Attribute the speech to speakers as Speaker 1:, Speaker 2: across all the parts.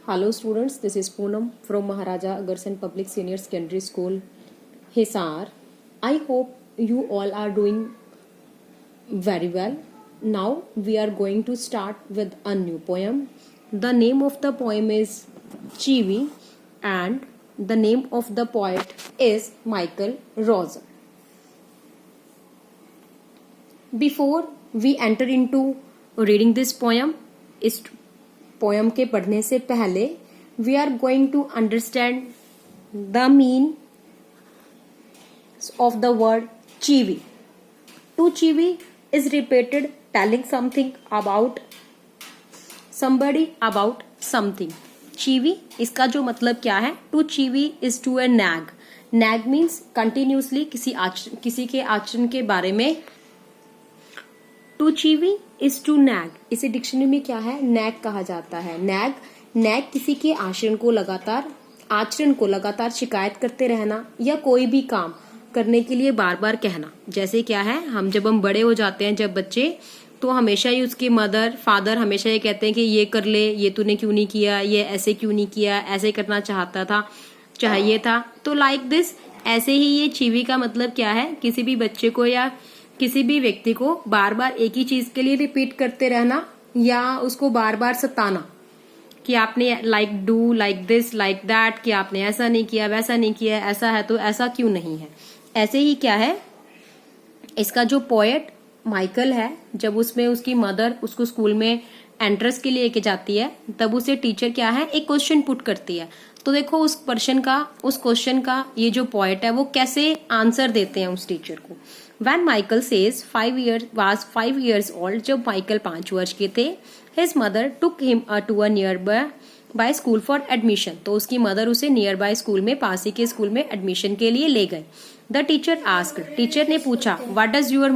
Speaker 1: Hello students, this is Poonam from Maharaja Agarsen Public Senior Secondary School, Hisar. I hope you all are doing very well. Now we are going to start with a new poem. The name of the poem is Chivi and the name of the poet is Michael Rosen. Before we enter into reading this poem, इस poem के पढ़ने से पहले we are going to understand the mean of the word chivvy. To chivvy is repeated telling something about somebody about something. Chivvy इसका जो मतलब क्या है? To chivvy is to a nag. Nag means continuously किसी के आचरण के बारे में. To chivvy is to nag. इसे डिक्शनरी में क्या है? नैग कहा जाता है. नैग किसी के आचरण को लगातार शिकायत करते रहना या कोई भी काम करने के लिए बार बार कहना. जैसे क्या है, जब हम बड़े हो जाते हैं, जब बच्चे, तो हमेशा ही उसके मदर फादर हमेशा ये कहते हैं कि ये कर ले, ये तूने क्यों नहीं किया, ये ऐसे क्यों नहीं किया, ऐसे करना चाहिए था. तो लाइक दिस, ऐसे ही ये चीवी का मतलब क्या है? किसी भी बच्चे को या किसी भी व्यक्ति को बार बार एक ही चीज के लिए रिपीट करते रहना या उसको बार बार सताना कि आपने लाइक दिस लाइक दैट, कि आपने ऐसा नहीं किया, वैसा नहीं किया, ऐसा है तो ऐसा क्यों नहीं है. ऐसे ही क्या है, इसका जो पोएट माइकल है, जब उसमें उसकी मदर उसको स्कूल में एंट्रेंस के लिए लेके जाती है, तब उसे टीचर क्या है, एक क्वेश्चन पुट करती है. तो देखो उस क्वेश्चन का ये जो पोएट है वो कैसे आंसर देते हैं उस टीचर को. When Michael was 5 years old, जब माइकल 5 वर्ष के थे, his mother took him to a nearby school for admission. तो उसकी मदर उसे नियर बाय स्कूल में, पास ही के स्कूल में एडमिशन के लिए ले गए. The teacher asked, टीचर ने पूछा, what does your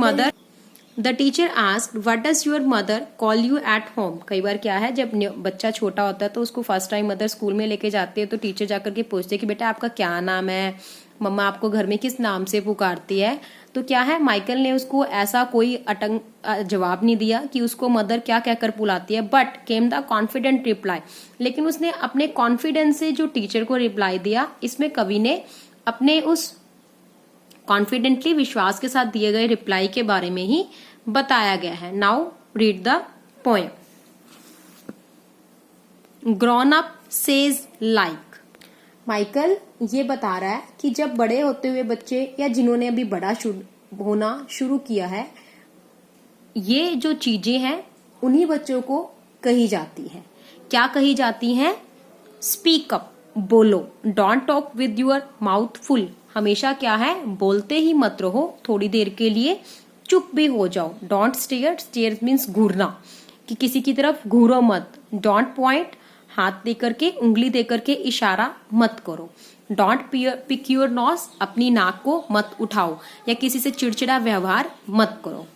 Speaker 1: mother call you at home. कई बार क्या है, जब बच्चा छोटा होता है तो उसको फर्स्ट टाइम मदर स्कूल में लेके जाती है, तो टीचर जाकर के पूछते हैं कि बेटा आपका क्या नाम है, मम्मा आपको घर में किस नाम से पुकारती है. तो क्या है, माइकल ने उसको ऐसा कोई जवाब नहीं दिया कि उसको मदर क्या कहकर बुलाती है, but came the confident reply. लेकिन उसने अपने कॉन्फिडेंस से जो टीचर को रिप्लाई दिया, इसमें कवि ने अपने उस कॉन्फिडेंटली विश्वास के साथ दिए गए रिप्लाई के बारे में ही बताया गया है. Now read the poem. Grown up says like. Michael ये बता रहा है कि जब बड़े होते हुए बच्चे या जिन्होंने अभी बड़ा होना शुरू किया है, ये जो चीजें हैं उन्हीं बच्चों को कही जाती है. क्या कही जाती हैं? स्पीक अप, बोलो. Don't talk with your mouth full. हमेशा क्या है, बोलते ही मत रहो, थोड़ी देर के लिए चुप भी हो जाओ. डोंट स्टेयर मीन्स घूरना, कि किसी की तरफ घूरो मत. डोंट पॉइंट, हाथ देकर के, उंगली देकर के इशारा मत करो. डोंट पिक योर नोज, अपनी नाक को मत उठाओ या किसी से चिड़चिड़ा व्यवहार मत करो.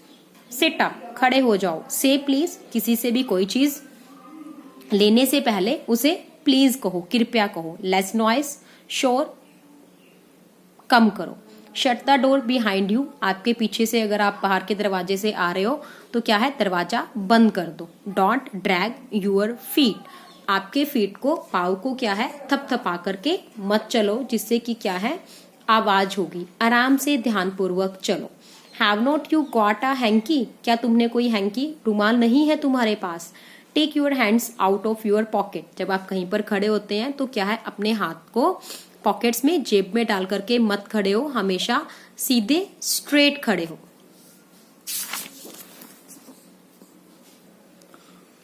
Speaker 1: सिट अप, खड़े हो जाओ. से प्लीज, किसी से भी कोई चीज लेने से पहले उसे प्लीज कहो, कृपया कहो. लेस नॉइस, शोर कम करो. Shut the door behind you, आपके पीछे से अगर आप बाहर के दरवाजे से आ रहे हो तो क्या है, दरवाजा बंद कर दो. डोंट ड्रैग योर फीट, आपके फीट को, पाँव को क्या है, थपथपा करके मत चलो, जिससे कि क्या है, आवाज होगी. आराम से ध्यानपूर्वक चलो. Have not you got a hanky, क्या तुमने कोई हैंकी, रुमाल नहीं है तुम्हारे पास. Take your hands out of your pocket, जब आप कहीं पर खड़े होते हैं तो क्या है, अपने हाथ को पॉकेट्स में, जेब में डाल करके मत खड़े हो, हमेशा सीधे स्ट्रेट खड़े हो.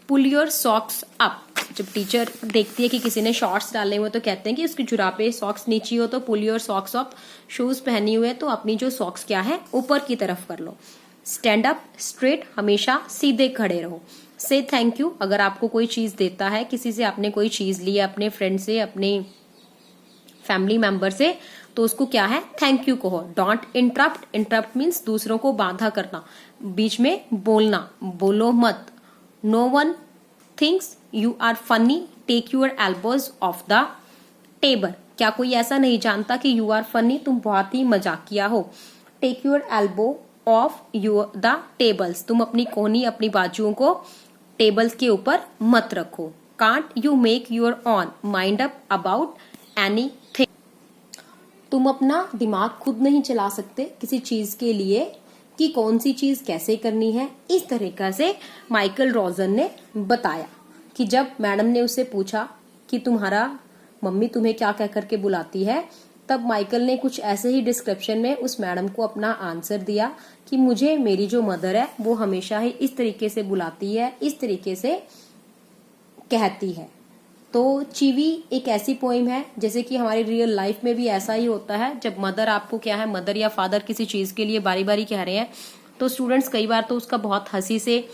Speaker 1: पुल योर सॉक्स अप, जब टीचर देखती है कि किसी ने शॉर्ट्स डाले हुए तो कहते हैं कि उसकी जुराबे सॉक्स नीचे हो, तो pull your socks up. Shoes पहनी हुए तो अपनी जो सॉक्स क्या है, ऊपर की तरफ कर लो. स्टैंड अप स्ट्रेट, हमेशा सीधे खड़े रहो. से थैंक यू, अगर आपको कोई चीज देता है, किसी से आपने कोई चीज ली है, अपने फ्रेंड से, अपने फैमिली मेंबर से, तो उसको क्या है, थैंक यू कहो. डोंट इंटरप्ट मीन्स दूसरों को बाधा करना, बीच में बोलना, बोलो मत. No one thinks you are funny, take your elbows off the table. क्या कोई ऐसा नहीं जानता कि यू आर फनी, तुम बहुत ही मजाकिया हो. Take your elbow off the tables, तुम अपनी कोहनी, अपनी बाजुओं को टेबल्स के ऊपर मत रखो. Can't you make your on mind up about anything. तुम अपना दिमाग खुद नहीं चला सकते किसी चीज के लिए कि कौन सी चीज कैसे करनी है। इस तरीका से माइकल रोजन ने बताया कि जब मैडम ने उससे पूछा कि तुम्हारा मम्मी तुम्हें क्या कह करके बुलाती है, तब माइकल ने कुछ ऐसे ही डिस्क्रिप्शन में उस मैडम को अपना आंसर दिया कि मुझे मेरी जो मदर है वो हमेशा ही इस तरीके से बुलाती है, इस तरीके से कहती है। तो चीवी एक ऐसी पोइम है जैसे कि हमारी रियल लाइफ में भी ऐसा ही होता है। जब मदर आपको क्या है, मदर या फादर किसी चीज के लिए बारी बारी कह रहे हैं तो स्टूडेंट्स कई बार तो उसका बहुत हंसी से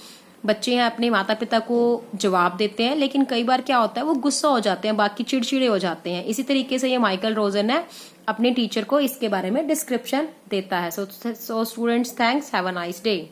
Speaker 1: बच्चे हैं अपने माता पिता को जवाब देते हैं, लेकिन कई बार क्या होता है वो गुस्सा हो जाते हैं, बाकी चिड़चिड़े हो जाते हैं। इसी तरीके से ये माइकल रोजन है अपने टीचर को इसके बारे में डिस्क्रिप्शन देता है। So students, thanks, have a nice day.